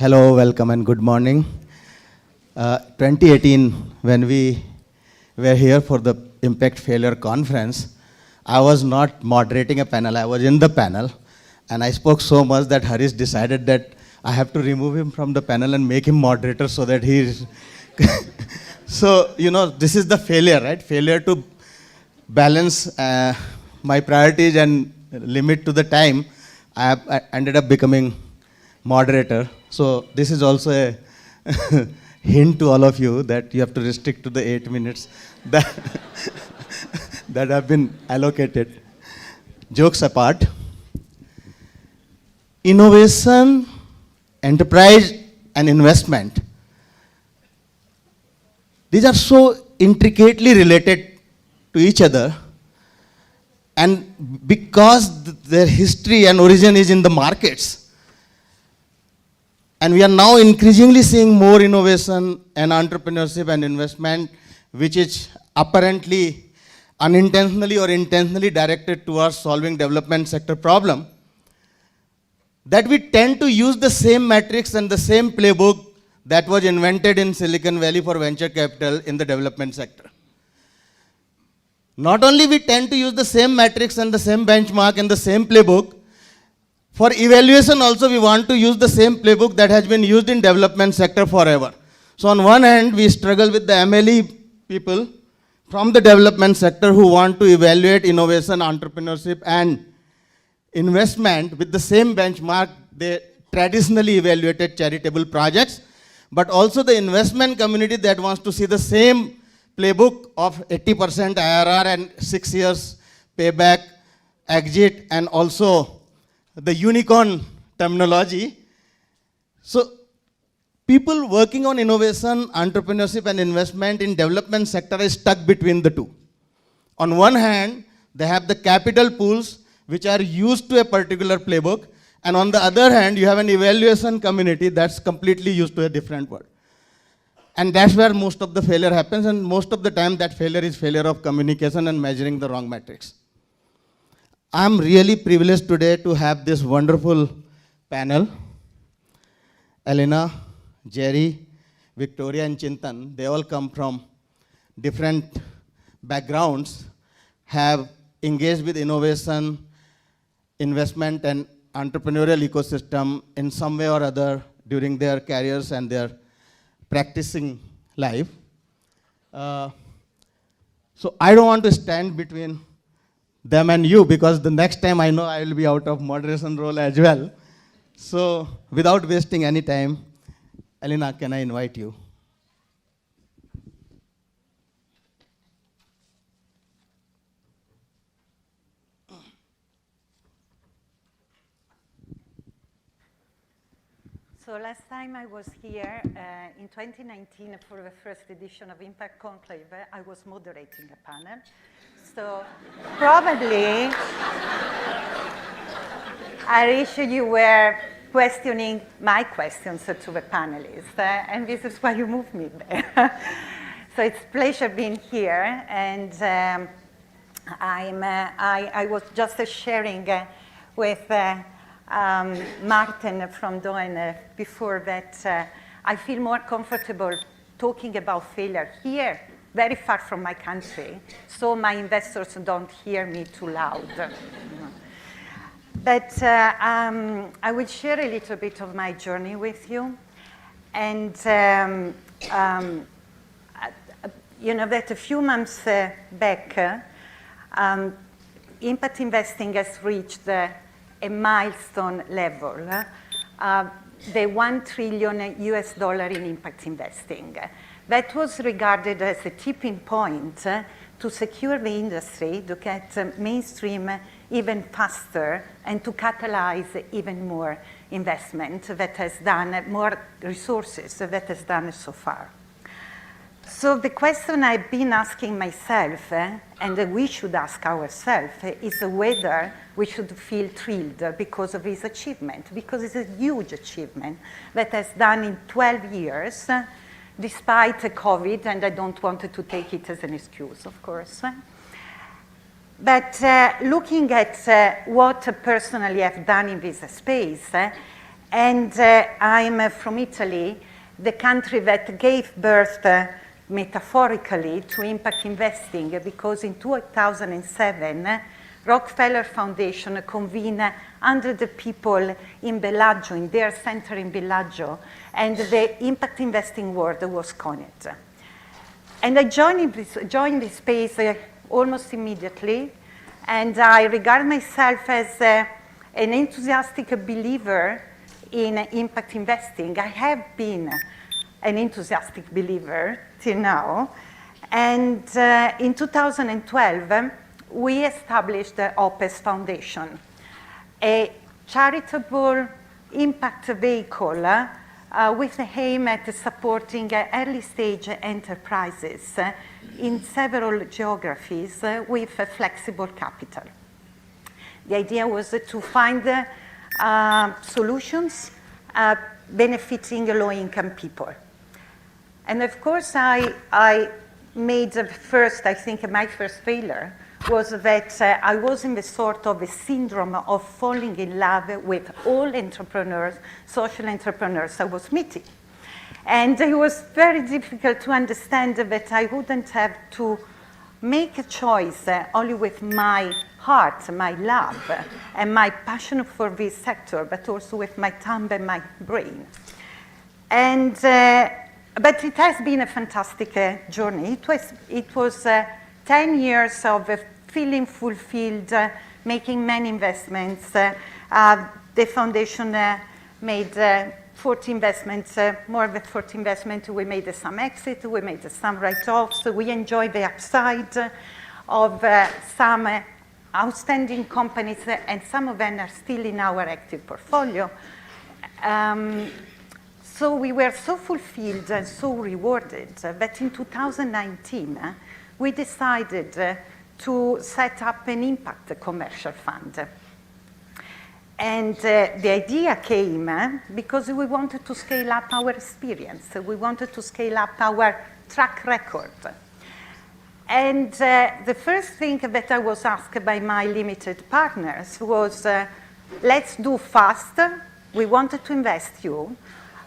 Hello, welcome, and good morning. 2018, when we were here for the Impact Failure Conference, I was not moderating a panel, I was in the panel, and I spoke so much that Harish decided that I have to remove him from the panel and make him moderator so that he's... So, this is the failure, right? Failure to balance my priorities and limit to the time. I ended up becoming moderator. So this is also a hint to all of you that you have to restrict to the 8 minutes that, that have been allocated. Jokes apart, innovation, enterprise, and investment, these are so intricately related to each other, and because their history and origin is in the markets, and we are now increasingly seeing more innovation and entrepreneurship and investment, which is apparently unintentionally or intentionally directed towards solving development sector problem, that we tend to use the same metrics and the same playbook that was invented in Silicon Valley for venture capital in the development sector. Not only we tend to use the same metrics and the same benchmark and the same playbook, for evaluation also we want to use the same playbook that has been used in development sector forever. So on one hand, we struggle with the MLE people from the development sector who want to evaluate innovation, entrepreneurship, and investment with the same benchmark they traditionally evaluated charitable projects, but also the investment community that wants to see the same playbook of 80% IRR and 6 years payback, exit, and also the unicorn terminology. So people working on innovation, entrepreneurship, and investment in development sector is stuck between the two. On one hand, they have the capital pools which are used to a particular playbook, and on the other hand, you have an evaluation community that's completely used to a different word. And that's where most of the failure happens, and most of the time that failure is failure of communication and measuring the wrong metrics. I'm really privileged today to have this wonderful panel. Elena, Jerry, Victoria, and Chintan, they all come from different backgrounds, have engaged with innovation, investment, and entrepreneurial ecosystem in some way or other during their careers and their practicing life. So I don't want to stand between them and you, because the next time I know I will be out of moderation role as well. So without wasting any time, Elena, can I invite you? So last time I was here in 2019 for the first edition of Impact Conclave, I was moderating a panel. So probably, Harish, you were questioning my questions to the panelists, and this is why you moved me there. So it's a pleasure being here, and I was just sharing with Martin from Doen before that I feel more comfortable talking about failure here, very far from my country, so my investors don't hear me too loud. But I will share a little bit of my journey with you. And you know that a few months back, impact investing has reached a milestone level, the $1 trillion in impact investing. That was regarded as a tipping point to secure the industry, to get mainstream even faster, and to catalyze even more investment that has done, more resources that has done so far. So the question I've been asking myself, and we should ask ourselves, is whether we should feel thrilled because of this achievement, because it's a huge achievement that has done in 12 years, despite COVID, and I don't want to take it as an excuse, of course. But looking at what personally I've done in this space, And I'm from Italy, the country that gave birth metaphorically to impact investing, because in 2007, Rockefeller Foundation convened 100 people in Bellagio, in their center in Bellagio, and the impact investing world was coined. And I joined this space almost immediately, and I regard myself as an enthusiastic believer in impact investing. I have been an enthusiastic believer till now. And in 2012, we established the OPES Foundation, a charitable impact vehicle with the aim at supporting early stage enterprises in several geographies with flexible capital. The idea was to find solutions benefiting low-income people. And of course, I made I think my first failure was that I was in the sort of a syndrome of falling in love with all entrepreneurs, social entrepreneurs I was meeting. And it was very difficult to understand that I wouldn't have to make a choice only with my heart, my love, and my passion for this sector, but also with my tongue and my brain. And, but it has been a fantastic journey. It was 10 years of feeling fulfilled, making many investments. The foundation made 40 investments, more than 40 investments. We made some exit, we made some write-offs. We enjoyed the upside of some outstanding companies, and some of them are still in our active portfolio. So we were so fulfilled and so rewarded that in 2019, we decided to set up an impact commercial fund. And the idea came because we wanted to scale up our experience. We wanted to scale up our track record. And the first thing that I was asked by my limited partners was, let's do fast. We wanted to invest you.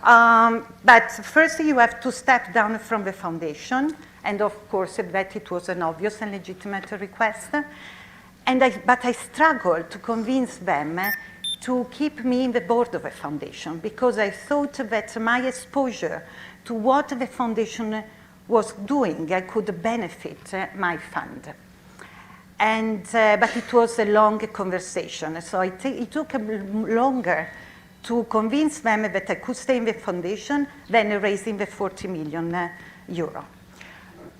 But first you have to step down from the foundation. And of course, that it was an obvious and legitimate request. But I struggled to convince them to keep me in the board of a foundation, because I thought that my exposure to what the foundation was doing could benefit my fund. But it was a long conversation, so it took longer to convince them that I could stay in the foundation than raising the 40 million euro.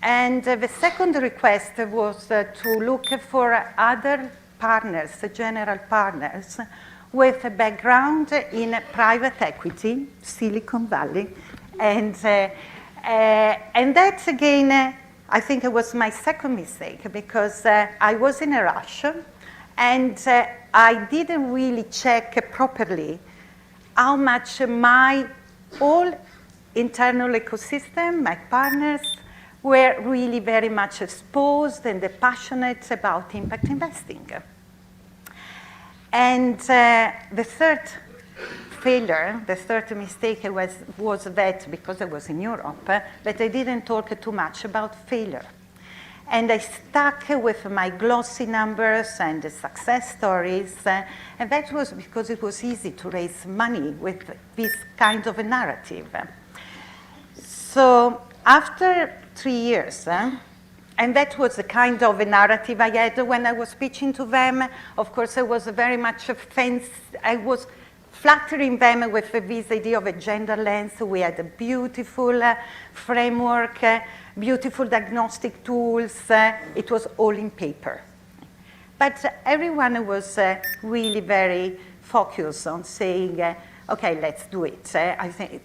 And the second request was to look for other partners, general partners, with a background in private equity, Silicon Valley. And that, again, I think it was my second mistake, because I was in a rush, and I didn't really check properly how much my whole internal ecosystem, my partners, were really very much exposed and passionate about impact investing. And the third failure, the third mistake was that, because I was in Europe, that I didn't talk too much about failure. And I stuck with my glossy numbers and the success stories, and that was because it was easy to raise money with this kind of a narrative. So after 3 years, and that was the kind of a narrative I had when I was pitching to them. Of course, I was very much I was flattering them with this idea of a gender lens. We had a beautiful framework, beautiful diagnostic tools. It was all in paper. But everyone was really very focused on saying, okay, let's do it. I think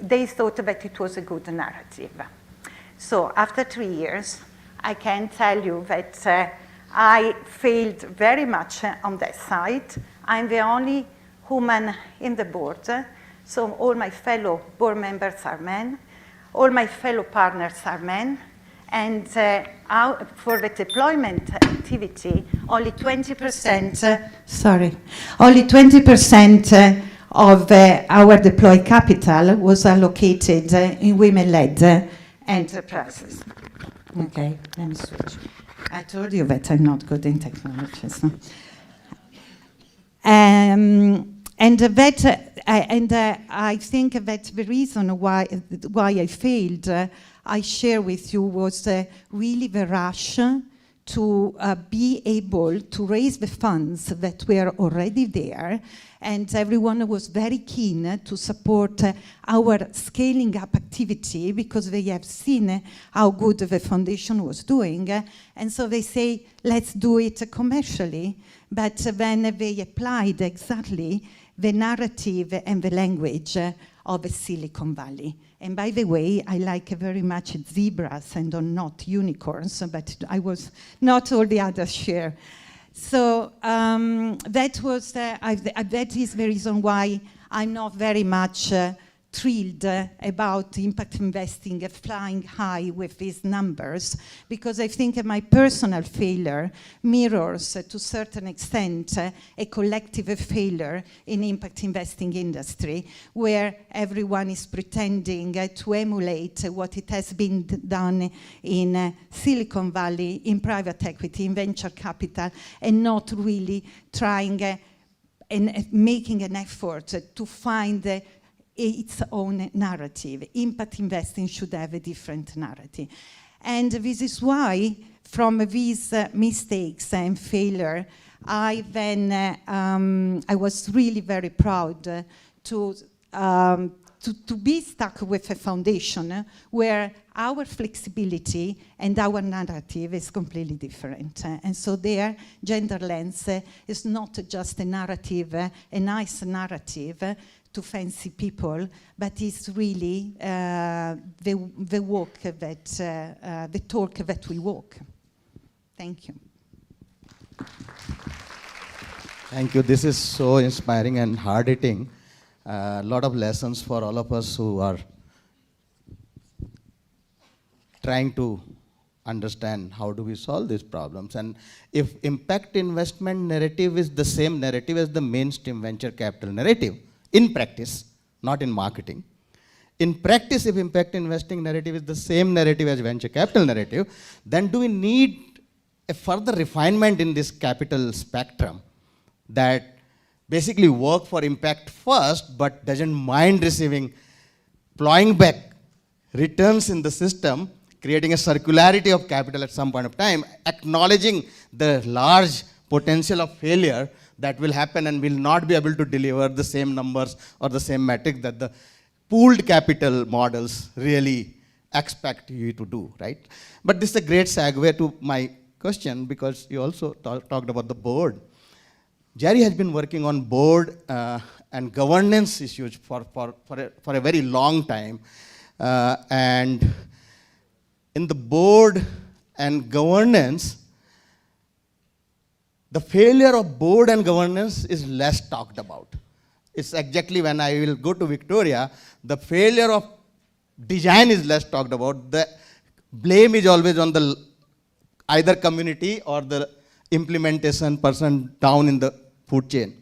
they thought that it was a good narrative. So after 3 years, I can tell you that I failed very much on that side. I'm the only woman in the board, so all my fellow board members are men, all my fellow partners are men, and for the deployment activity, only 20%, only 20% of our deployed capital was allocated in women-led enterprises. Okay, let me switch. I told you that I'm not good in technologies. No? I think that the reason why I failed, I share with you, was really the rush to be able to raise the funds that were already there, and everyone was very keen to support our scaling up activity because they have seen how good the foundation was doing, and so they say, let's do it commercially. But then they applied exactly the narrative and the language of Silicon Valley. And by the way, I like very much zebras and not unicorns, but I was not all the others share. So that is the reason why I'm not very much thrilled about impact investing flying high with these numbers, because I think my personal failure mirrors to a certain extent a collective failure in impact investing industry, where everyone is pretending to emulate what it has been done in Silicon Valley, in private equity, in venture capital, and not really trying and making an effort to find its own narrative. Impact investing should have a different narrative. And this is why, from these mistakes and failure, I was really very proud to be stuck with a foundation where our flexibility and our narrative is completely different. And so there, Gender Lens is not just a narrative, a nice narrative to fancy people, but it's really the walk that, the talk that we walk. Thank you. Thank you. This is so inspiring and hard-hitting. A lot of lessons for all of us who are trying to understand how do we solve these problems. And if impact investment narrative is the same narrative as the mainstream venture capital narrative, in practice, not in marketing. In practice, if impact investing narrative is the same narrative as venture capital narrative, then do we need a further refinement in this capital spectrum that basically work for impact first, but doesn't mind receiving, plowing back returns in the system, creating a circularity of capital at some point of time, acknowledging the large potential of failure that will happen and will not be able to deliver the same numbers or the same metric that the pooled capital models really expect you to do, right? But this is a great segue to my question, because you also talked about the board. Jerry has been working on board and governance issues for a very long time. And in the board and governance, the failure of board and governance is less talked about. It's exactly when I will go to Victoria, the failure of design is less talked about. The blame is always on the either community or the implementation person down in the food chain.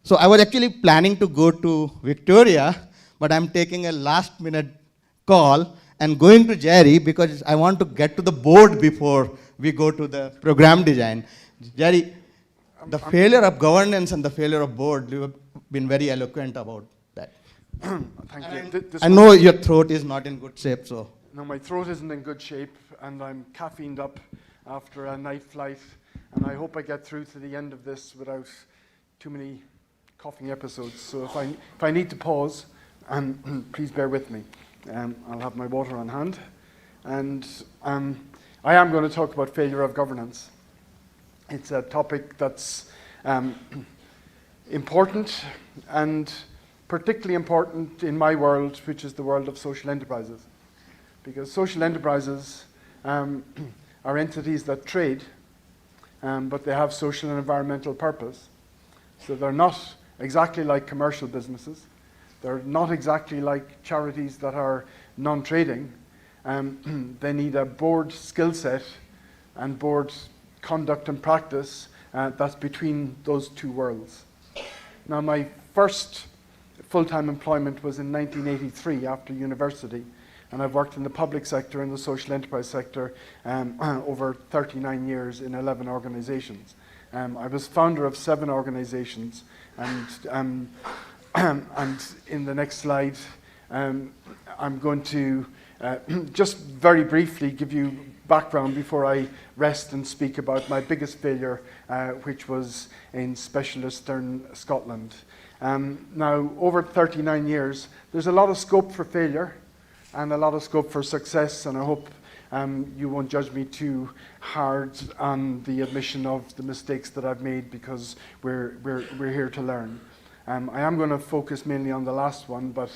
So I was actually planning to go to Victoria, but I'm taking a last minute call and going to Jerry because I want to get to the board before we go to the program design. Jerry, the failure of governance and the failure of board, you have been very eloquent about that. Thank you. I know your throat is not in good shape, so. No, my throat isn't in good shape, and I'm caffeined up after a night flight, and I hope I get through to the end of this without too many coughing episodes. So if I need to pause, please bear with me. I'll have my water on hand. And I am going to talk about failure of governance. It's a topic that's important, and particularly important in my world, which is the world of social enterprises. Because social enterprises are entities that trade, but they have social and environmental purpose. So they're not exactly like commercial businesses. They're not exactly like charities that are non-trading. They need a board skill set and board conduct and practice that's between those two worlds. Now, my first full-time employment was in 1983 after university, and I've worked in the public sector and the social enterprise sector over 39 years in 11 organizations. I was founder of 7 organizations, and in the next slide, I'm going to just very briefly give you background before I rest and speak about my biggest failure, which was in Specialisterne, Scotland. Now, over 39 years, there's a lot of scope for failure and a lot of scope for success, and I hope you won't judge me too hard on the admission of the mistakes that I've made, because we're here to learn. I am going to focus mainly on the last one, but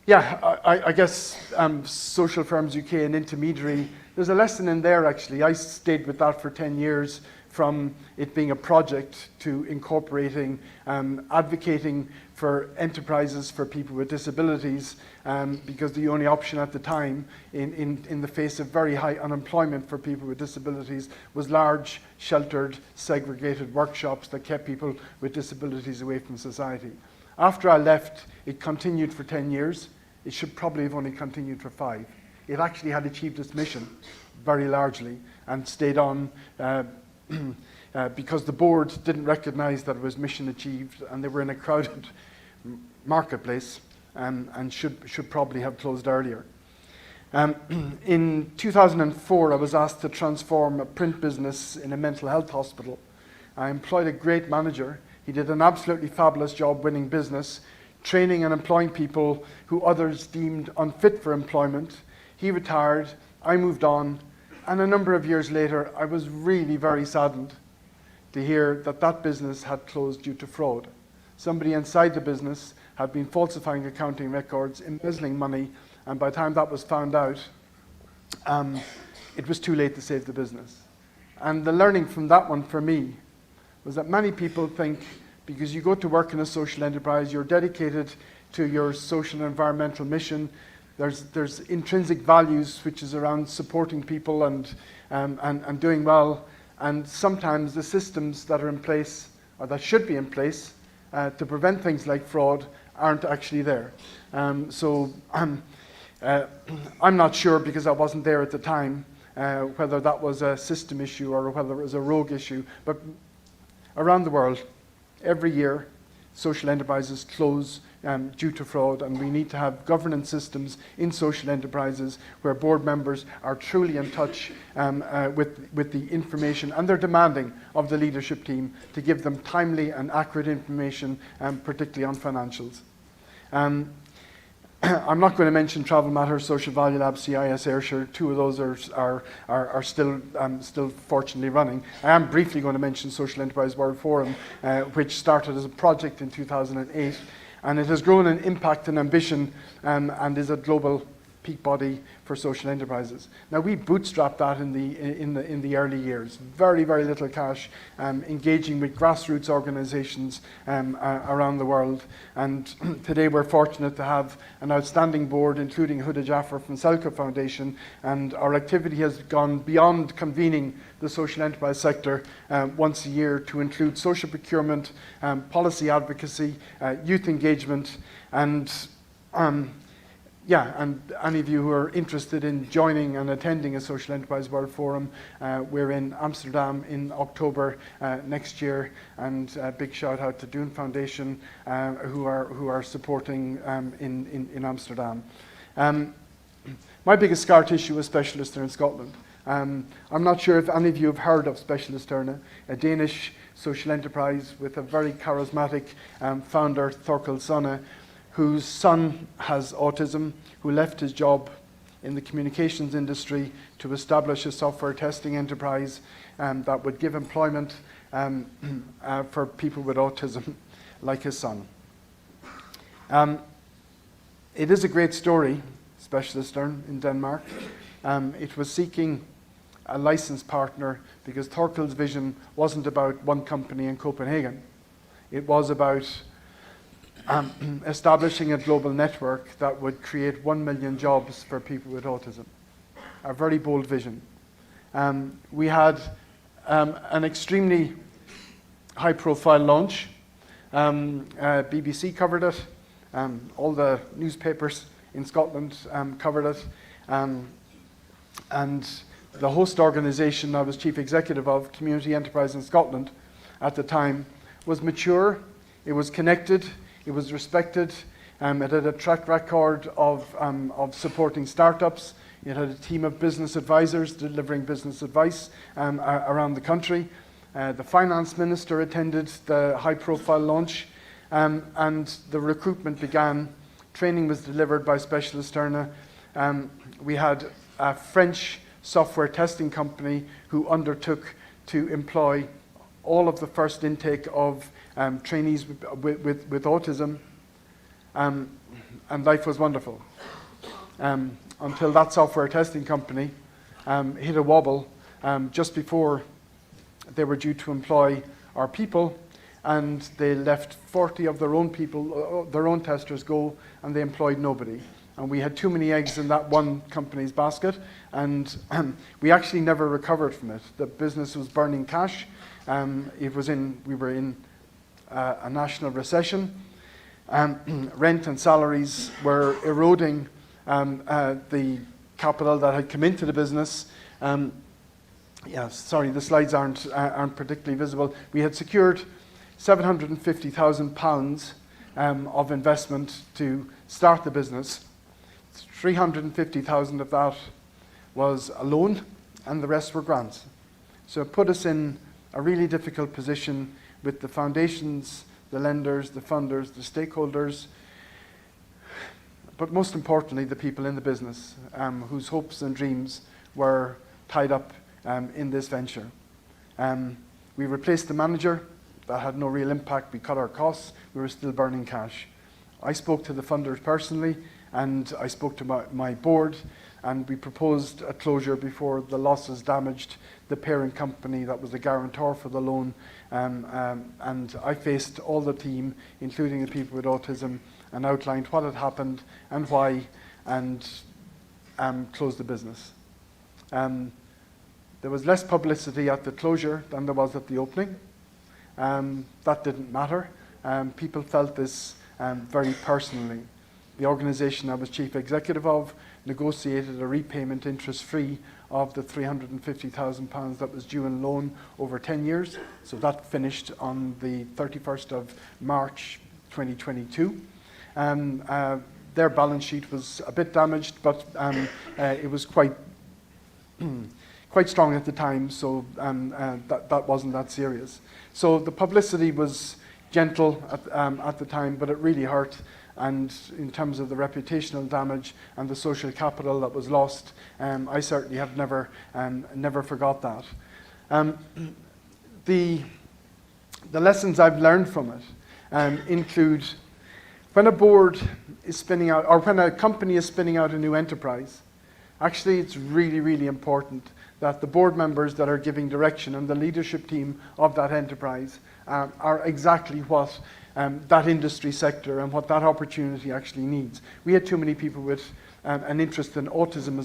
yeah, I guess Social Firms UK and Intermediary, there's a lesson in there actually. I stayed with that for 10 years, from it being a project to incorporating, advocating for enterprises for people with disabilities, because the only option at the time in the face of very high unemployment for people with disabilities was large, sheltered, segregated workshops that kept people with disabilities away from society. After I left, it continued for 10 years. It should probably have only continued for 5. It actually had achieved its mission very largely and stayed on because the board didn't recognize that it was mission achieved, and they were in a crowded marketplace and should probably have closed earlier. In 2004, I was asked to transform a print business in a mental health hospital. I employed a great manager. He did an absolutely fabulous job winning business, training and employing people who others deemed unfit for employment. He retired, I moved on, and a number of years later, I was really very saddened to hear that that business had closed due to fraud. Somebody inside the business had been falsifying accounting records, embezzling money, and by the time that was found out, it was too late to save the business. And the learning from that one for me was that many people think because you go to work in a social enterprise, you're dedicated to your social and environmental mission. There's intrinsic values which is around supporting people and doing well. And sometimes the systems that are in place, or that should be in place, to prevent things like fraud aren't actually there. I'm not sure, because I wasn't there at the time, whether that was a system issue or whether it was a rogue issue. But around the world, every year, social enterprises close due to fraud, and we need to have governance systems in social enterprises where board members are truly in touch with the information, and they're demanding of the leadership team to give them timely and accurate information, particularly on financials. I'm not going to mention Travel Matters, Social Value Lab, CIS Ayrshire. 2 of those are still fortunately running. I am briefly going to mention Social Enterprise World Forum, which started as a project in 2008, and it has grown in impact and ambition, and is a global peak body for social enterprises. Now, we bootstrapped that in the early years. Very, very little cash, engaging with grassroots organizations around the world. And today we're fortunate to have an outstanding board, including Huda Jaffer from Selco Foundation, and our activity has gone beyond convening the social enterprise sector once a year to include social procurement, policy advocacy, youth engagement, and yeah, and any of you who are interested in joining and attending a Social Enterprise World Forum, we're in Amsterdam in October next year, and a big shout out to Dune Foundation who are supporting in Amsterdam. My biggest scar tissue was Specialisterne in Scotland. I'm not sure if any of you have heard of Specialisterne, a Danish social enterprise with a very charismatic founder, Thorkel Sonne, whose son has autism, who left his job in the communications industry to establish a software testing enterprise that would give employment for people with autism, like his son. It is a great story, Specialisterne in Denmark. It was seeking a license partner because Thorkel's vision wasn't about one company in Copenhagen. It was about establishing a global network that would create 1 million jobs for people with autism. A very bold vision. We had an extremely high-profile launch BBC covered it. All the newspapers in Scotland covered it. And the host organisation I was chief executive of, Community Enterprise in Scotland, at the time, was mature, it was connected, it was respected, it had a track record of supporting startups, it had a team of business advisors delivering business advice around the country. The finance minister attended the high-profile launch, and the recruitment began. Training was delivered by Specialist Erna. We had a French software testing company who undertook to employ all of the first intake of trainees with autism, and life was wonderful. Until that software testing company hit a wobble just before they were due to employ our people, and they let 40 of their own people, their own testers go, and they employed nobody. And we had too many eggs in that one company's basket, and we actually never recovered from it. The business was burning cash. We were in a national recession. Rent and salaries were eroding the capital that had come into the business. Sorry, the slides aren't particularly visible. We had secured £750,000 of investment to start the business. 350,000 of that was a loan, and the rest were grants. So it put us in a really difficult position with the foundations, the lenders, the funders, the stakeholders, but most importantly, the people in the business whose hopes and dreams were tied up in this venture. We replaced the manager. That had no real impact. We cut our costs. We were still burning cash. I spoke to the funders personally, and I spoke to my board, and we proposed a closure before the losses damaged the parent company that was the guarantor for the loan. And I faced all the team, including the people with autism, and outlined what had happened and why, and closed the business. There was less publicity at the closure than there was at the opening. That didn't matter. People felt this very personally. The organisation I was chief executive of negotiated a repayment interest-free of the £350,000 that was due in loan over 10 years. So that finished on the 31st of March 2022. Their balance sheet was a bit damaged, but it was quite strong at the time, so that wasn't that serious. So the publicity was gentle at the time, but it really hurt. And in terms of the reputational damage and the social capital that was lost, I certainly have never forgot that. The lessons I've learned from it include when a board is spinning out, or when a company is spinning out a new enterprise, actually it's really, really important that the board members that are giving direction and the leadership team of that enterprise are exactly what that industry sector and what that opportunity actually needs. We had too many people with an interest in autism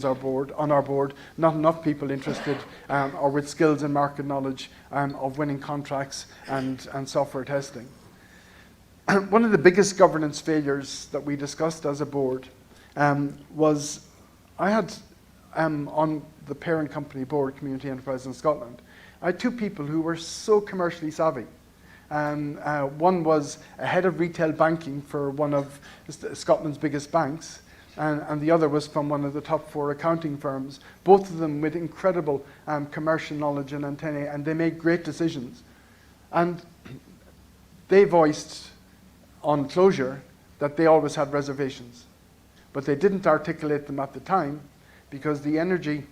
on our board, not enough people interested or with skills and market knowledge of winning contracts and software testing. One of the biggest governance failures that we discussed as a board was I had on the parent company board, Community Enterprise in Scotland, I had two people who were so commercially savvy. One was a head of retail banking for one of Scotland's biggest banks, and the other was from one of the top 4 accounting firms, both of them with incredible commercial knowledge and antennae, and they made great decisions. And they voiced on closure that they always had reservations, but they didn't articulate them at the time because the energy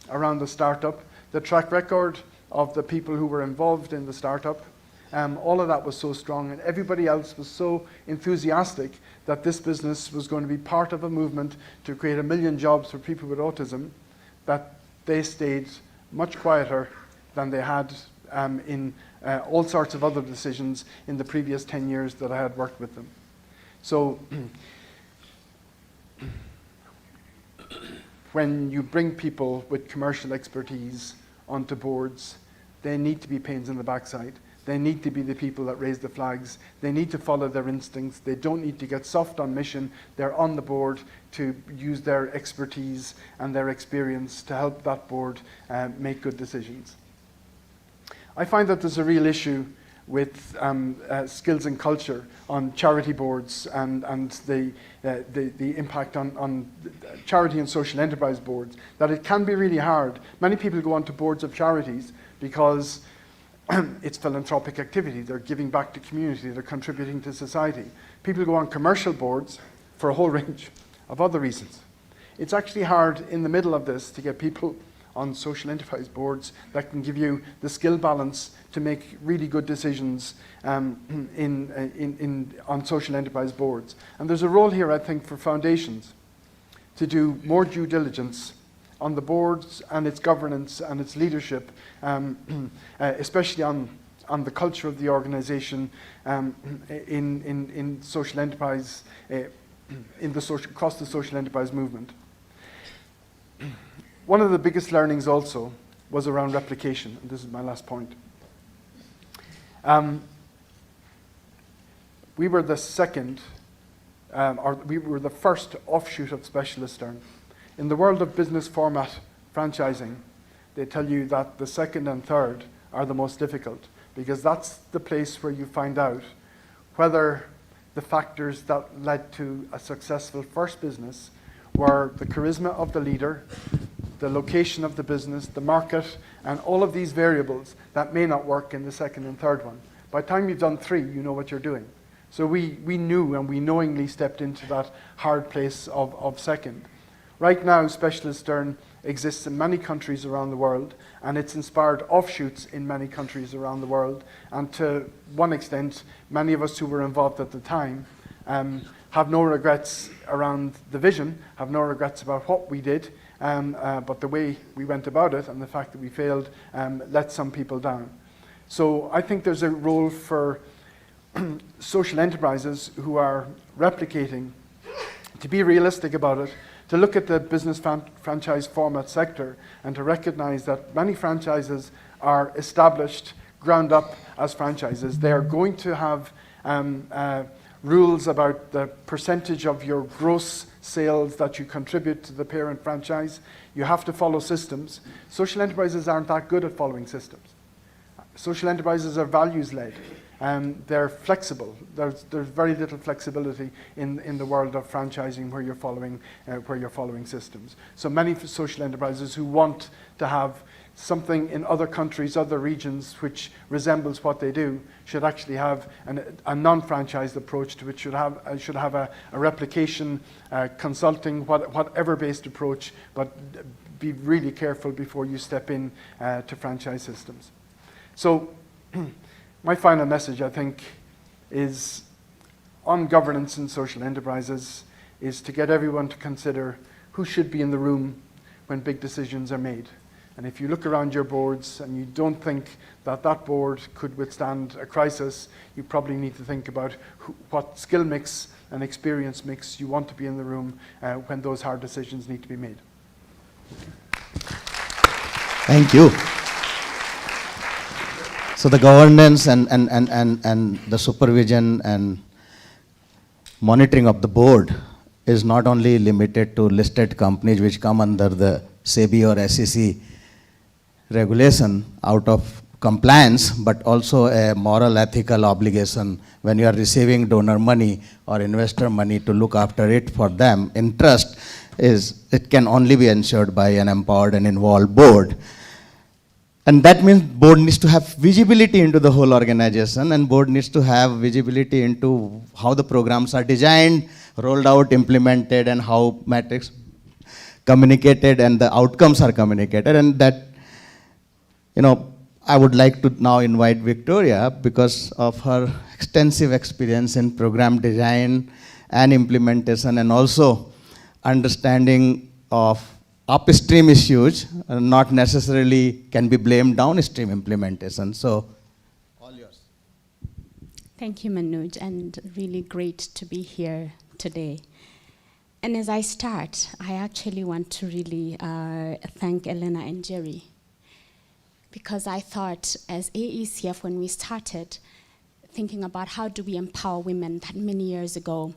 around the startup, the track record of the people who were involved in the startup, all of that was so strong, and everybody else was so enthusiastic that this business was going to be part of a movement to create 1 million jobs for people with autism, that they stayed much quieter than they had in all sorts of other decisions in the previous 10 years that I had worked with them. So when you bring people with commercial expertise onto boards, they need to be pains in the backside. They need to be the people that raise the flags. They need to follow their instincts. They don't need to get soft on mission. They're on the board to use their expertise and their experience to help that board make good decisions. I find that there's a real issue with skills and culture on charity boards and the impact on charity and social enterprise boards, that it can be really hard. Many people go onto boards of charities because it's philanthropic activity. They're giving back to community. They're contributing to society. People go on commercial boards for a whole range of other reasons. It's actually hard in the middle of this to get people on social enterprise boards that can give you the skill balance to make really good decisions on social enterprise boards. And there's a role here, I think, for foundations to do more due diligence on the boards and its governance and its leadership, especially on the culture of the organization in social enterprise, across the social enterprise movement. One of the biggest learnings also was around replication, and this is my last point. We were the second, or we were the first offshoot of Specialist Stern. In the world of business format franchising, they tell you that the second and third are the most difficult, because that's the place where you find out whether the factors that led to a successful first business were the charisma of the leader, the location of the business, the market, and all of these variables that may not work in the second and third one. By the time you've done three, you know what you're doing. So we knew and we knowingly stepped into that hard place of second. Right now, Specialist Stern exists in many countries around the world, and it's inspired offshoots in many countries around the world. And to one extent, many of us who were involved at the time have no regrets around the vision, have no regrets about what we did, but the way we went about it and the fact that we failed let some people down. So I think there's a role for social enterprises who are replicating to be realistic about it, to look at the business franchise format sector and to recognize that many franchises are established, ground up as franchises. They are going to have rules about the percentage of your gross sales that you contribute to the parent franchise. You have to follow systems. Social enterprises aren't that good at following systems. Social enterprises are values-led. They're flexible. There's very little flexibility in the world of franchising where you're following systems. So many social enterprises who want to have something in other countries, other regions, which resembles what they do, should actually have a non-franchised approach to it. Should have a replication, consulting, whatever-based approach, but be really careful before you step in to franchise systems. So my final message, I think, is on governance in social enterprises, is to get everyone to consider who should be in the room when big decisions are made. And if you look around your boards and you don't think that that board could withstand a crisis, you probably need to think about what skill mix and experience mix you want to be in the room when those hard decisions need to be made. Thank you. So the governance and the supervision and monitoring of the board is not only limited to listed companies which come under the SEBI or SEC regulation out of compliance, but also a moral ethical obligation when you are receiving donor money or investor money to look after it for them. Interest it can only be ensured by an empowered and involved board. And that means board needs to have visibility into the whole organization, and board needs to have visibility into how the programs are designed, rolled out, implemented, and how metrics communicated and the outcomes are communicated. And that, I would like to now invite Victoria, because of her extensive experience in program design and implementation, and also understanding of upstream issues, not necessarily can be blamed downstream implementation. So, all yours. Thank you, Manoj, and really great to be here today. And as I start, I actually want to really thank Elena and Jerry. because I thought as AECF when we started thinking about how do we empower women, that many years ago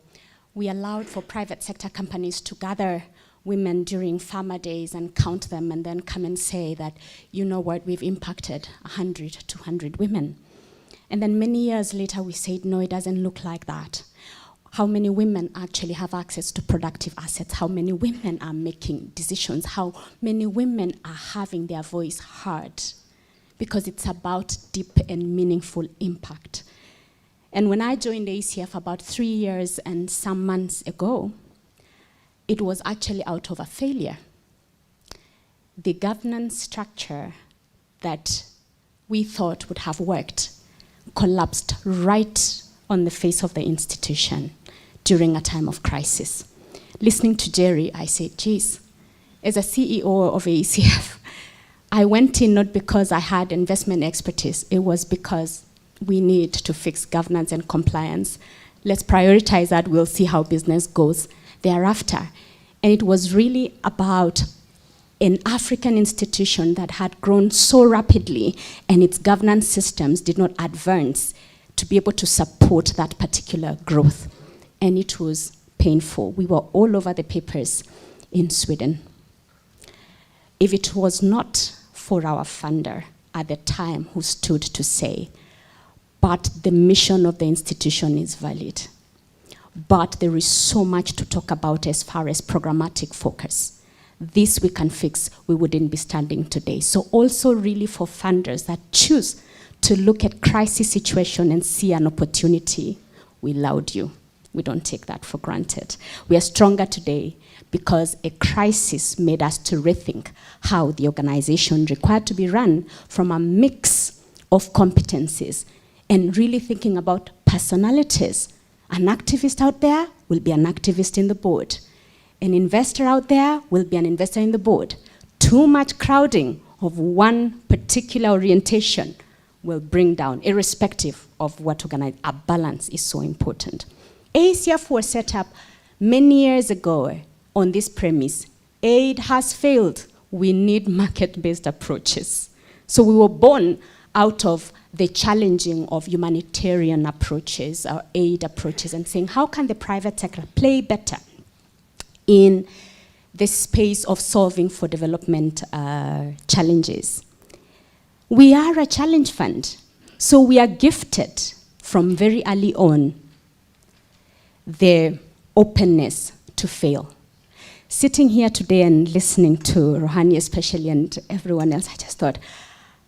we allowed for private sector companies to gather women during farmer days and count them and then come and say that, you know what, we've impacted 100, 200 women. And then many years later we said, no, it doesn't look like that. How many women actually have access to productive assets? How many women are making decisions? How many women are having their voice heard? Because it's about deep and meaningful impact. And when I joined AECF about 3 years and some months ago, it was actually out of a failure. The governance structure that we thought would have worked collapsed right on the face of the institution during a time of crisis. Listening to Jerry, I said, geez, as a CEO of AECF, I went in not because I had investment expertise, it was because we need to fix governance and compliance. Let's prioritize that, we'll see how business goes thereafter. And it was really about an African institution that had grown so rapidly and its governance systems did not advance to be able to support that particular growth. And it was painful. We were all over the papers in Sweden. If it was not for our funder at the time who stood to say, but the mission of the institution is valid, but there is so much to talk about as far as programmatic focus. This we can fix, we wouldn't be standing today. So also really for funders that choose to look at crisis situation and see an opportunity, we laud you. We don't take that for granted. We are stronger today because a crisis made us to rethink how the organization required to be run from a mix of competencies and really thinking about personalities. An activist out there will be an activist in the board. An investor out there will be an investor in the board. Too much crowding of one particular orientation will bring down, irrespective of what organize, a balance is so important. AECF was set up many years ago on this premise. Aid has failed. We need market-based approaches. So we were born out of the challenging of humanitarian approaches, or aid approaches, and saying, how can the private sector play better in the space of solving for development challenges? We are a challenge fund, so we are gifted from very early on the openness to fail. Sitting here today and listening to Rohani especially and everyone else, I just thought,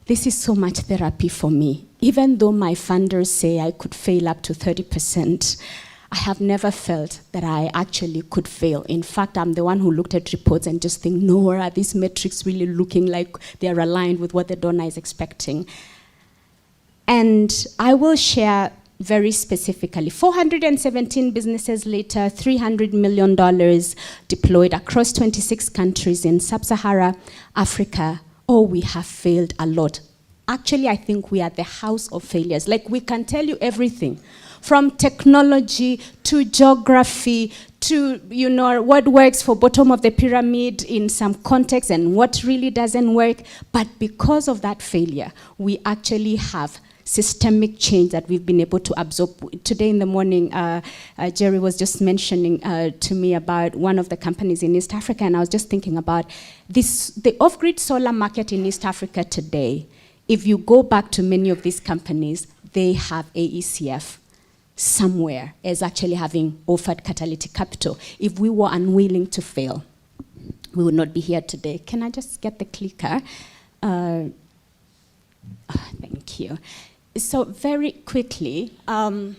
this is so much therapy for me. Even though my funders say I could fail up to 30%, I have never felt that I actually could fail. In fact, I'm the one who looked at reports and just think, no, are these metrics really looking like they're aligned with what the donor is expecting? And I will share very specifically, 417 businesses later, $300 million deployed across 26 countries in sub-Saharan Africa. Oh, we have failed a lot. Actually, I think we are the house of failures. Like, we can tell you everything, from technology to geography to, you know, what works for bottom of the pyramid in some context and what really doesn't work. But because of that failure, we actually have systemic change that we've been able to absorb. Today in the morning, Jerry was just mentioning to me about one of the companies in East Africa, and I was just thinking about this, the off-grid solar market in East Africa today. If you go back to many of these companies, they have AECF somewhere as actually having offered catalytic capital. If we were unwilling to fail, we would not be here today. Can I just get the clicker? Thank you. So very quickly, so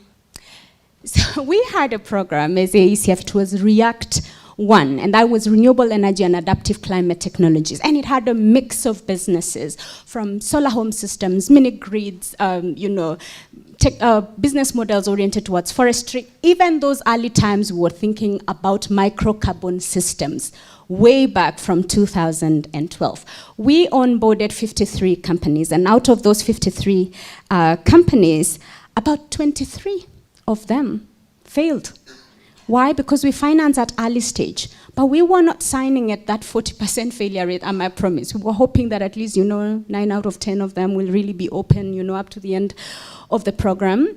we had a program as AECF. It was REACT 1, and that was renewable energy and adaptive climate technologies. And it had a mix of businesses, from solar home systems, mini grids, you know, business models oriented towards forestry. Even those early times, we were thinking about microcarbon systems way back from 2012. We onboarded 53 companies, and out of those 53 companies, about 23 of them failed. Why? Because we finance at early stage. But we were not signing at that 40% failure rate, I promise. We were hoping that at least, 9 out of 10 of them will really be open, up to the end of the program.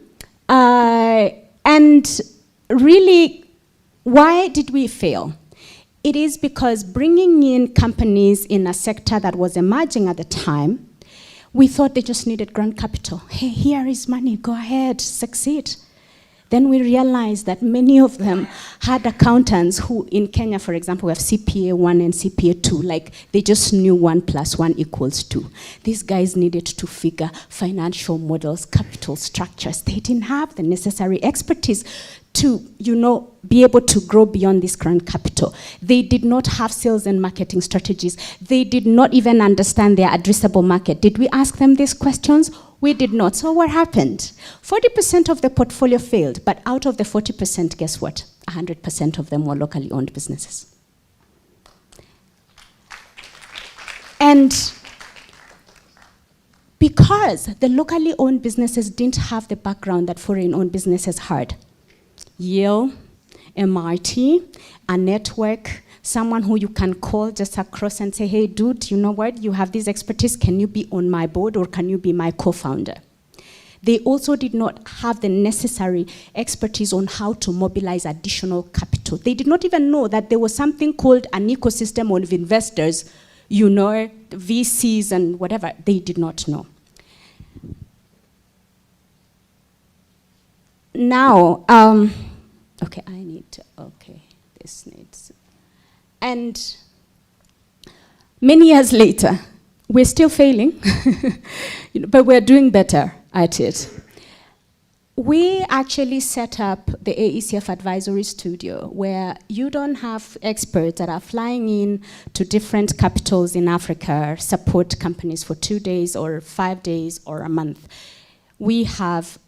And really, why did we fail? It is because bringing in companies in a sector that was emerging at the time, we thought they just needed grant capital. Hey, here is money, go ahead, succeed. Then we realized that many of them had accountants who, in Kenya, for example, we have CPA 1 and CPA 2, like they just knew 1 + 1 = 2. These guys needed to figure financial models, capital structures. They didn't have the necessary expertise to, be able to grow beyond this grant capital. They did not have sales and marketing strategies. They did not even understand their addressable market. Did we ask them these questions? We did not. So what happened? 40% of the portfolio failed, but out of the 40%, guess what? 100% of them were locally owned businesses. And because the locally owned businesses didn't have the background that foreign owned businesses had, Yale, MIT, a network, someone who you can call just across and say, hey, dude, you know what? You have this expertise. Can you be on my board or can you be my co-founder? They also did not have the necessary expertise on how to mobilize additional capital. They did not even know that there was something called an ecosystem of investors, VCs and whatever. They did not know. Now, okay, this needs. And many years later, we're still failing, but we're doing better at it. We actually set up the AECF Advisory Studio, where you don't have experts that are flying in to different capitals in Africa, support companies for 2 days or 5 days or a month. We have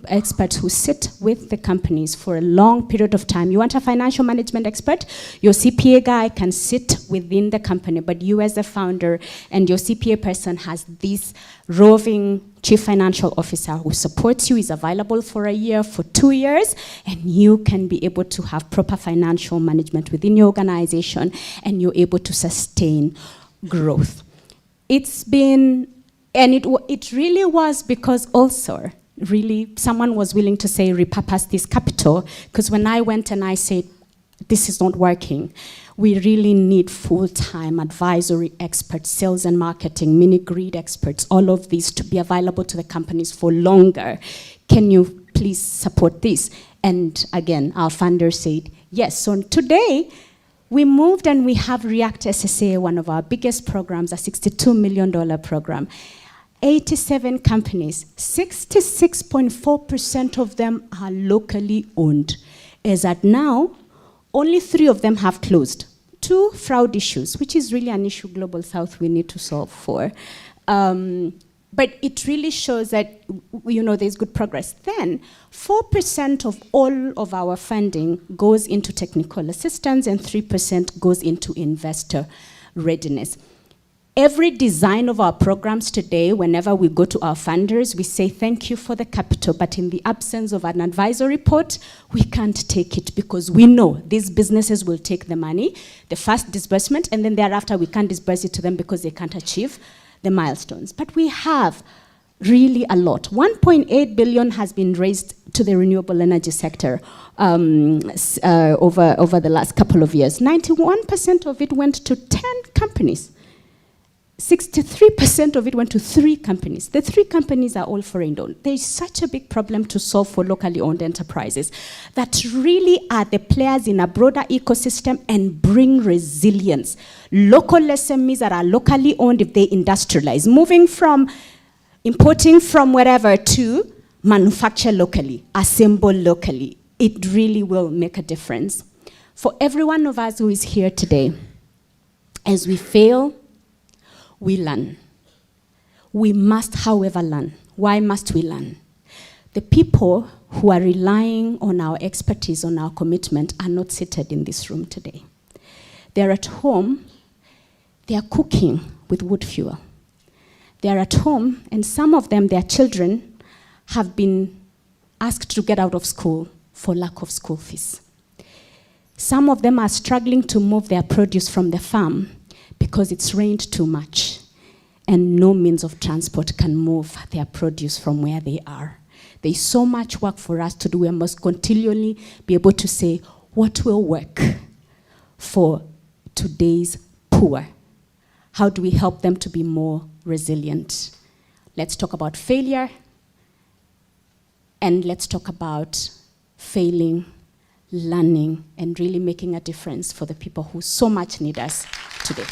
experts who sit with the companies for a long period of time. You want a financial management expert? Your CPA guy can sit within the company, but you as a founder and your CPA person has this roving chief financial officer who supports you, is available for a year, for 2 years, and you can be able to have proper financial management within your organization, and you're able to sustain growth. It's been, and it really was because also, really, someone was willing to say, repurpose this capital, because when I went and I said, this is not working, we really need full-time advisory experts, sales and marketing, mini-grid experts, all of these to be available to the companies for longer. Can you please support this? And again, our funders said, yes. So today, we moved and we have React SSA, one of our biggest programs, a $62 million program. 87 companies, 66.4% of them are locally owned. As at now, only 3 of them have closed. 2 fraud issues, which is really an issue Global South we need to solve for. But it really shows that, there's good progress. Then, 4% of all of our funding goes into technical assistance and 3% goes into investor readiness. Every design of our programs today, whenever we go to our funders, we say thank you for the capital, but in the absence of an advisory report, we can't take it because we know these businesses will take the money, the first disbursement, and then thereafter we can't disburse it to them because they can't achieve the milestones. But we have really a lot. 1.8 billion has been raised to the renewable energy sector over the last couple of years. 91% of it went to 10 companies. 63% of it went to 3 companies. The 3 companies are all foreign owned. There's such a big problem to solve for locally owned enterprises that really are the players in a broader ecosystem and bring resilience. Local SMEs that are locally owned, if they industrialize, moving from importing from wherever to manufacture locally, assemble locally, it really will make a difference. For every one of us who is here today, as we fail, we learn. We must, however, learn. Why must we learn? The people who are relying on our expertise, on our commitment, are not seated in this room today. They're at home, they are cooking with wood fuel. They're at home, and some of them, their children, have been asked to get out of school for lack of school fees. Some of them are struggling to move their produce from the farm because it's rained too much and no means of transport can move their produce from where they are. There is so much work for us to do. We must continually be able to say what will work for today's poor. How do we help them to be more resilient? Let's talk about failure, and let's talk about failing, learning, and really making a difference for the people who so much need us today.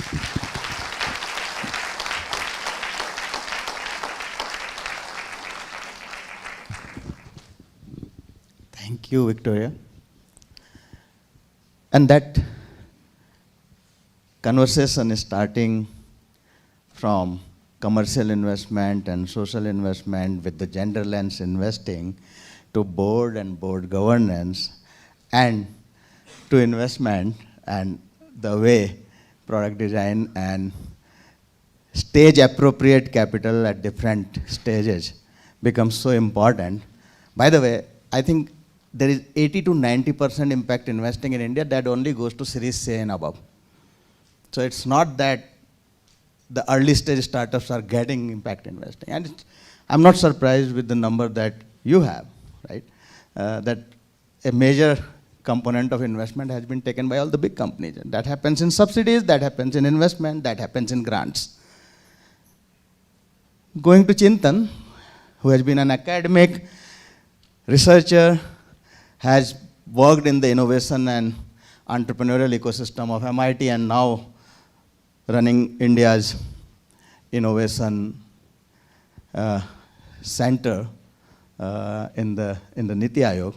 Thank you, Victoria. And that conversation is starting from commercial investment and social investment with the gender lens investing to board and board governance and to investment and the way product design and stage appropriate capital at different stages becomes so important. By the way, I think there is 80 to 90% impact investing in India that only goes to Series C and above. So it's not that the early stage startups are getting impact investing. And I'm not surprised with the number that you have, right? That a major component of investment has been taken by all the big companies. And that happens in subsidies, that happens in investment, that happens in grants. Going to Chintan, who has been an academic researcher, has worked in the innovation and entrepreneurial ecosystem of MIT and now running India's innovation center in the Niti Aayog.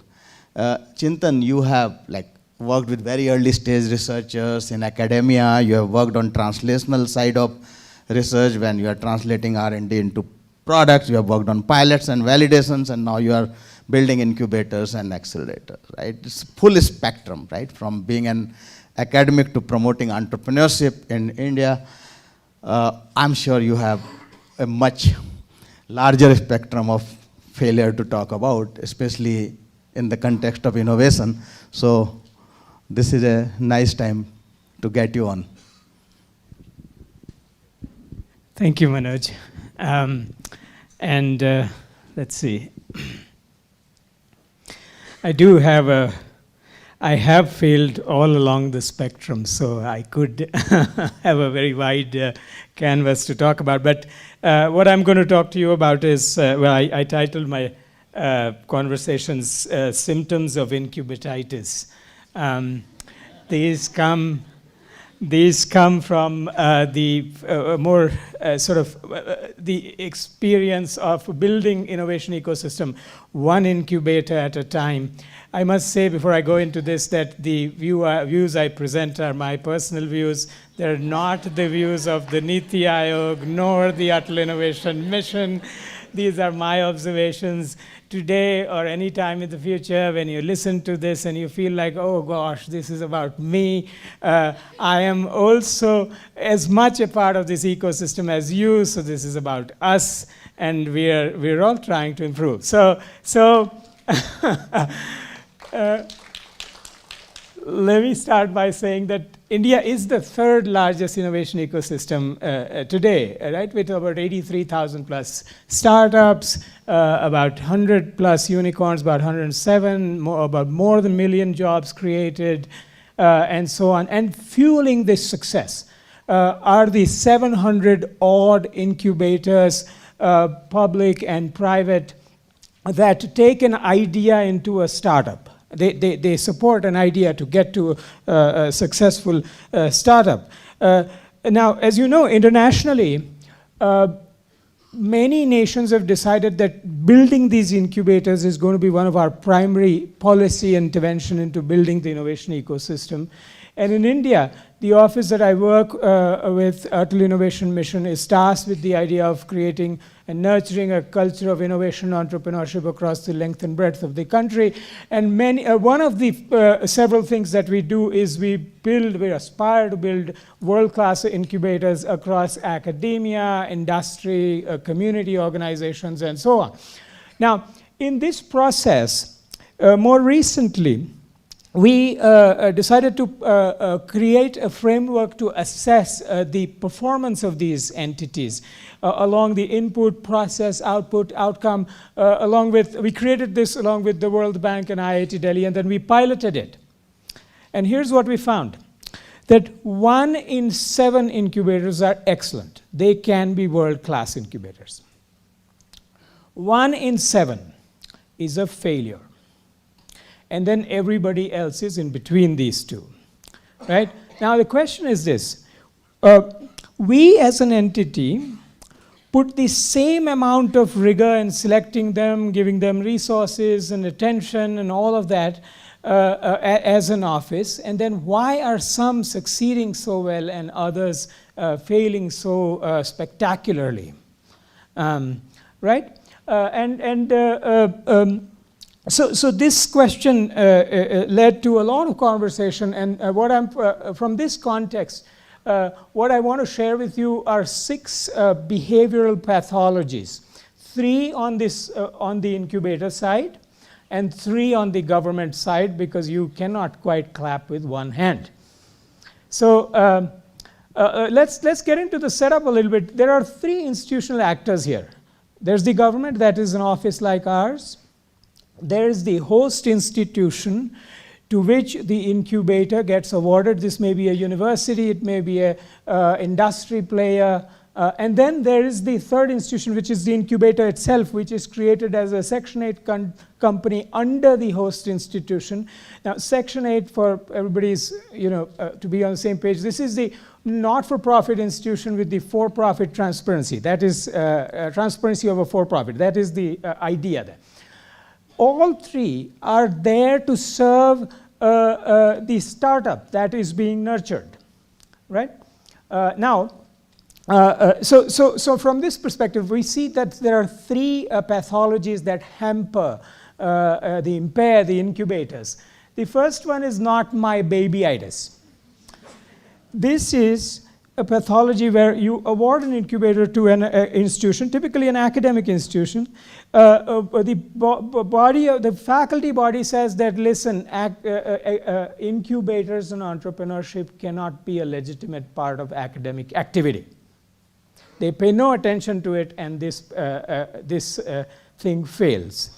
Chintan, you have worked with very early stage researchers in academia. You have worked on translational side of research when you are translating R&D into products. You have worked on pilots and validations, and now you are building incubators and accelerators, right? It's full spectrum, right? From being an academic to promoting entrepreneurship in India. I'm sure you have a much larger spectrum of failure to talk about, especially in the context of innovation. So this is a nice time to get you on. Thank you, Manoj. Let's see. I have failed all along the spectrum, so I could have a very wide canvas to talk about. But what I'm going to talk to you about is, I titled my conversations Symptoms of Incubatitis. These come from the more the experience of building innovation ecosystem, one incubator at a time. I must say before I go into this that the views I present are my personal views. They're not the views of the Niti Aayog nor the Atal Innovation Mission. These are my observations. Today or any time in the future, when you listen to this and you feel like, oh gosh, this is about me, I am also as much a part of this ecosystem as you, so this is about us, and we're all trying to improve. So let me start by saying that India is the third largest innovation ecosystem today, right? With about 83,000 plus startups, about 100 plus unicorns, about 107, about more than a million jobs created, and so on. And fueling this success are the 700 odd incubators, public and private, that take an idea into a startup. They support an idea to get to a successful startup. Now, as you know, internationally, many nations have decided that building these incubators is going to be one of our primary policy intervention into building the innovation ecosystem. And in India, the office that I work with, Atal Innovation Mission, is tasked with the idea of creating and nurturing a culture of innovation entrepreneurship across the length and breadth of the country. And one of the several things that we do is we aspire to build world-class incubators across academia, industry, community organizations, and so on. Now, in this process, more recently, we decided to create a framework to assess the performance of these entities along the input, process, output, outcome, we created this along with the World Bank and IIT Delhi, and then we piloted it. And here's what we found, that 1 in 7 incubators are excellent. They can be world-class incubators. 1 in 7 is a failure. And then everybody else is in between these two, right? Now the question is this, we as an entity put the same amount of rigor in selecting them, giving them resources and attention and all of that as an office, and then why are some succeeding so well and others failing so spectacularly, right? So this question led to a lot of conversation, and from this context, what I want to share with you are 6 behavioral pathologies, 3 on the incubator side, and 3 on the government side, because you cannot quite clap with one hand. So let's get into the setup a little bit. There are 3 institutional actors here. There's the government, that is an office like ours. There is the host institution to which the incubator gets awarded. This may be a university, it may be an industry player. And then there is the third institution, which is the incubator itself, which is created as a Section 8 company under the host institution. Now, Section 8, for everybody's, to be on the same page, this is the not-for-profit institution with the for-profit transparency. That is transparency over for-profit. That is the idea there. All 3 are there to serve the startup that is being nurtured, right? So from this perspective, we see that there are 3 pathologies that impair the incubators. The first one is not my babyitis. This is a pathology where you award an incubator to an institution, typically an academic institution. The faculty body says that, listen, incubators and entrepreneurship cannot be a legitimate part of academic activity. They pay no attention to it, and this thing fails,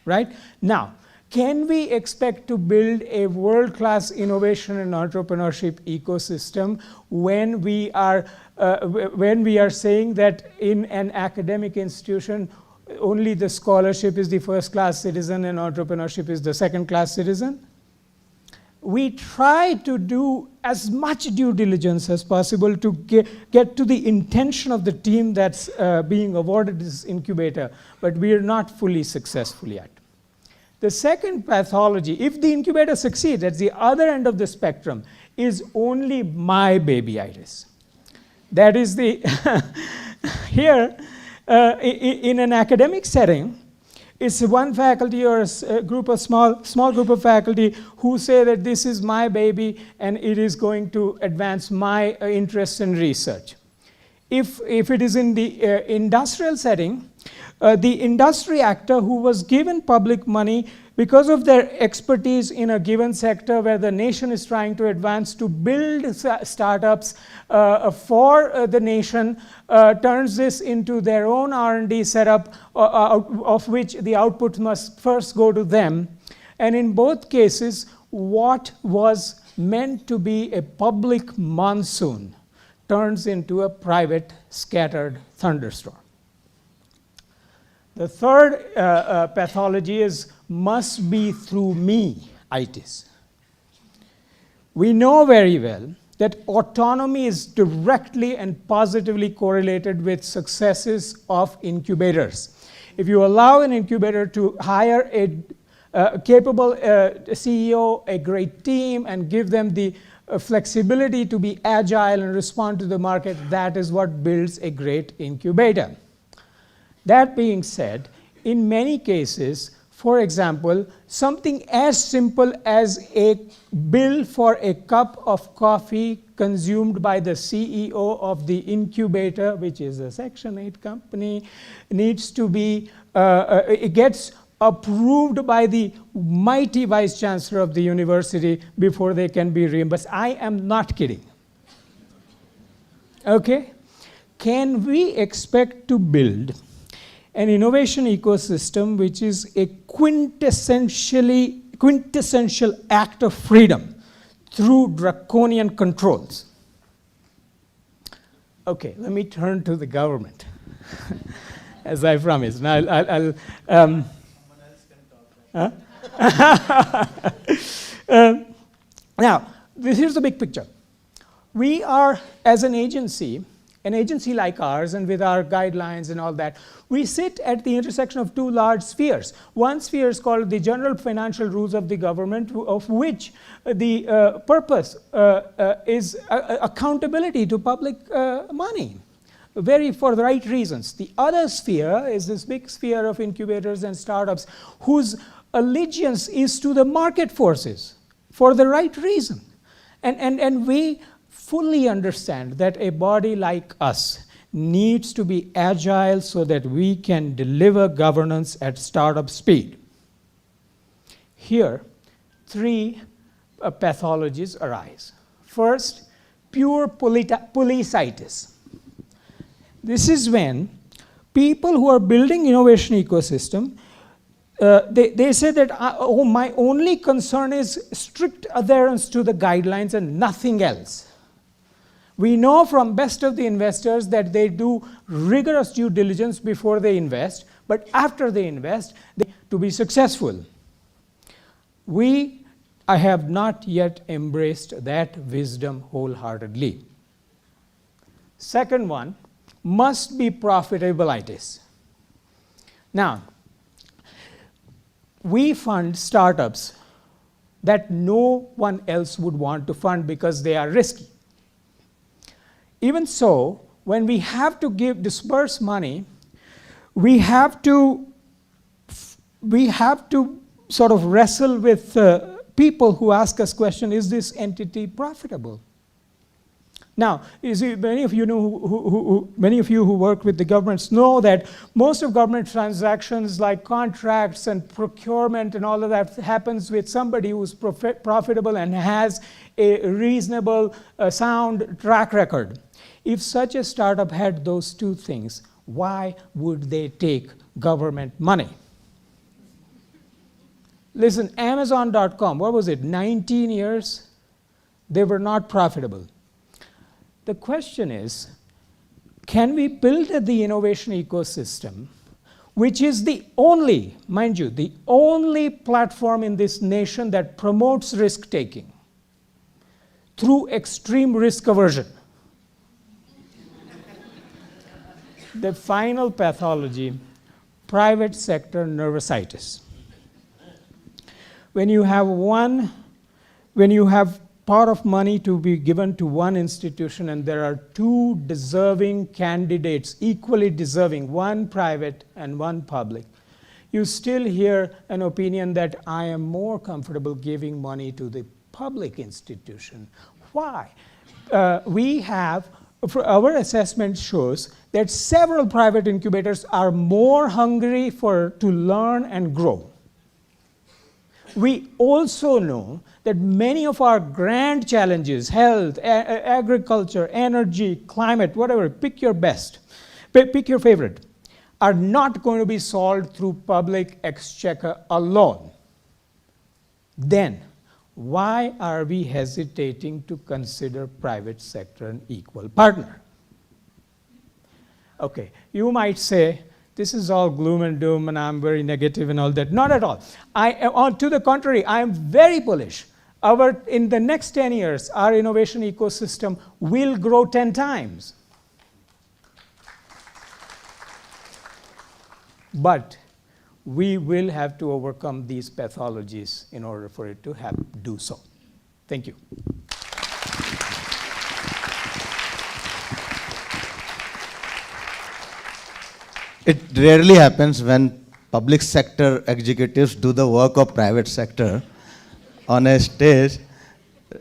right? Now, can we expect to build a world-class innovation and entrepreneurship ecosystem when we are saying that in an academic institution only the scholarship is the first-class citizen and entrepreneurship is the second-class citizen? We try to do as much due diligence as possible to get to the intention of the team that's being awarded this incubator, but we are not fully successful yet. The second pathology, if the incubator succeeds at the other end of the spectrum, is only my babyitis. That is the here in an academic setting, it's one faculty or a group of small group of faculty who say that this is my baby and it is going to advance my interest in research. If it is in the industrial setting, the industry actor who was given public money because of their expertise in a given sector where the nation is trying to advance to build startups for the nation, turns this into their own R&D setup of which the output must first go to them. And in both cases, what was meant to be a public monsoon turns into a private scattered thunderstorm. The third pathology is must be through me-itis. We know very well that autonomy is directly and positively correlated with successes of incubators. If you allow an incubator to hire a capable CEO, a great team, and give them the flexibility to be agile and respond to the market, that is what builds a great incubator. That being said, in many cases, for example, something as simple as a bill for a cup of coffee consumed by the CEO of the incubator, which is a Section 8 company, needs to be, it gets approved by the mighty vice chancellor of the university before they can be reimbursed. I am not kidding. Okay? Can we expect to build an innovation ecosystem which is a quintessential act of freedom through draconian controls? Okay, let me turn to the government, as I promised. Now, now, here's the big picture. We are, as an agency like ours, and with our guidelines and all that, we sit at the intersection of two large spheres. One sphere is called the general financial rules of the government, of which the purpose is accountability to public money, for the right reasons. The other sphere is this big sphere of incubators and startups whose allegiance is to the market forces for the right reason. And we fully understand that a body like us needs to be agile so that we can deliver governance at startup speed. Here, three pathologies arise. First, pure policitis. This is when people who are building innovation ecosystem, they say that, my only concern is strict adherence to the guidelines and nothing else. We know from best of the investors that they do rigorous due diligence before they invest, but after they invest, to be successful. I have not yet embraced that wisdom wholeheartedly. Second one must be profitability. Now, we fund startups that no one else would want to fund because they are risky. Even so, when we have to disperse money, we have to sort of wrestle with people who ask us question, is this entity profitable? Now, you see, many of you who work with the governments know that most of government transactions like contracts and procurement and all of that happens with somebody who's profitable and has a reasonable, sound track record. If such a startup had those two things, why would they take government money? Listen, Amazon.com, what was it, 19 years? They were not profitable. The question is, can we build the innovation ecosystem, which is the only, mind you, the only platform in this nation that promotes risk-taking through extreme risk aversion? The final pathology, private sector nervositis. When you have pot of money to be given to one institution and there are two deserving candidates, equally deserving, one private and one public, you still hear an opinion that I am more comfortable giving money to the public institution. Why? Our assessment shows that several private incubators are more hungry to learn and grow. We also know that many of our grand challenges, health, agriculture, energy, climate, whatever, pick your best, pick your favorite, are not going to be solved through public exchequer alone. Then, why are we hesitating to consider private sector an equal partner? Okay, you might say, this is all gloom and doom and I'm very negative and all that. Not at all. To the contrary, I am very bullish. In the next 10 years, our innovation ecosystem will grow 10 times. But we will have to overcome these pathologies in order for it to do so. Thank you. It rarely happens when public sector executives do the work of private sector on a stage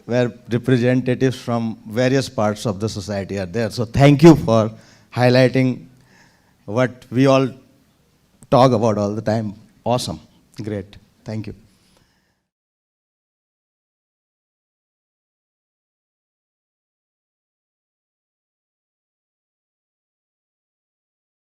where representatives from various parts of the society are there. So thank you for highlighting what we all talk about all the time, Awesome. Great. Thank you.